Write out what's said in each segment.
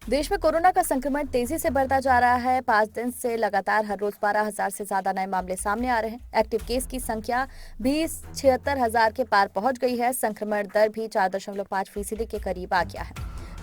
देश में कोरोना का संक्रमण तेजी से बढ़ता जा रहा है। 5 दिन से लगातार हर रोज 12,000 से ज्यादा नए मामले सामने आ रहे हैं। एक्टिव केस की संख्या भी 76,000 के पार पहुंच गई है। संक्रमण दर भी 4.5% के करीब आ गया है।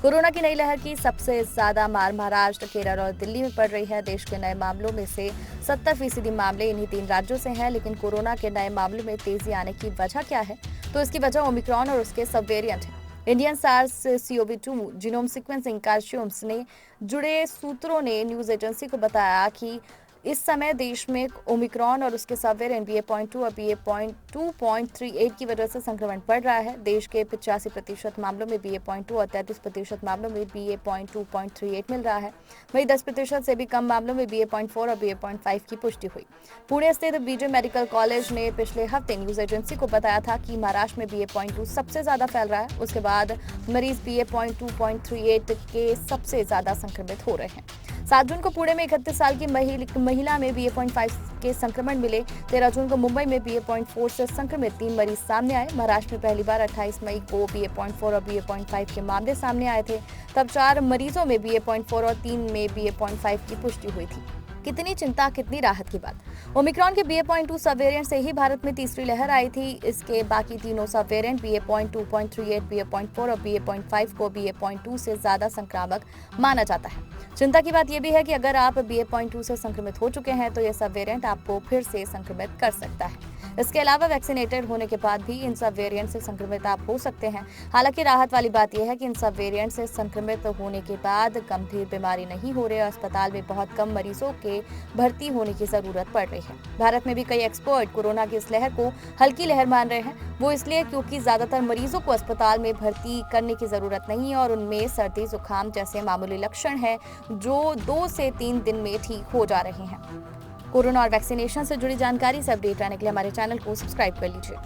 कोरोना की नई लहर की सबसे ज्यादा मार महाराष्ट्र, केरल और दिल्ली में पड़ रही है। देश के नए मामलों में से 70% मामले इन्हीं 3 राज्यों से हैं। लेकिन कोरोना के नए मामलों में तेजी आने की वजह क्या है? तो इसकी वजह ओमिक्रॉन और उसके सब वेरिएंट है। Indian SARS-CoV-2 genome sequencing consortium ने जुड़े सूत्रों ने न्यूज एजेंसी को बताया कि इस समय देश में ओमिक्रॉन और उसके सब वेरिएंट BA.2 और BA.2.38 की वजह से संक्रमण बढ़ रहा है। देश के 85% मामलों में BA.2 और 33% मामलों में BA.2.38 मिल रहा है। वहीं 10% से भी कम मामलों में BA.4 और BA.5 की पुष्टि हुई। पुणे स्थित BJ मेडिकल कॉलेज ने पिछले हफ्ते न्यूज एजेंसी को बताया था कि महाराष्ट्र में BA.2 सबसे ज्यादा फैल रहा है। उसके बाद मरीज BA.2.38 के सबसे ज्यादा संक्रमित हो रहे हैं। 7 जून को पुणे में 31 साल की महिला में BA.5 के संक्रमण मिले। 13 जून को मुंबई में BA.4 से संक्रमित 3 मरीज सामने आए। महाराष्ट्र में पहली बार 28 मई को BA.4 और BA.5 के मामले सामने आए थे। तब 4 मरीजों में BA.4 और 3 में BA.5 की पुष्टि हुई थी। कितनी चिंता, कितनी राहत की बात। ओमिक्रॉन के BA.2 सब वेरिएंट से ही भारत में तीसरी लहर आई थी। इसके बाकी तीनों सब वेरिएंट BA.2.38, BA.4 और BA.5 को BA.2 से ज्यादा संक्रामक माना जाता है। चिंता की बात यह भी है कि अगर आप BA.2 से संक्रमित हो चुके हैं तो यह सब वेरिएंट आपको फिर से संक्रमित कर सकता है। इसके अलावा वैक्सीनेटेड होने के बाद भी इन सब वेरिएंट से संक्रमित आप हो सकते हैं। हालांकि राहत वाली बात यह है कि इन सब वेरिएंट से संक्रमित होने के बाद गंभीर बीमारी नहीं हो रही है। अस्पताल में बहुत कम मरीजों के भर्ती होने की जरूरत पड़ रही है। भारत में भी कई एक्सपर्ट कोरोना की इस लहर को हल्की लहर मान रहे हैं। वो इसलिए क्योंकि ज्यादातर मरीजों को अस्पताल में भर्ती करने की जरूरत नहीं है और उनमें सर्दी, जुकाम जैसे मामूली लक्षण हैं जो 2 से 3 दिन में ठीक हो जा रहे हैं। कोरोना और वैक्सीनेशन से जुड़ी जानकारी से अपडेट रहने के लिए हमारे चैनल को सब्सक्राइब कर लीजिए।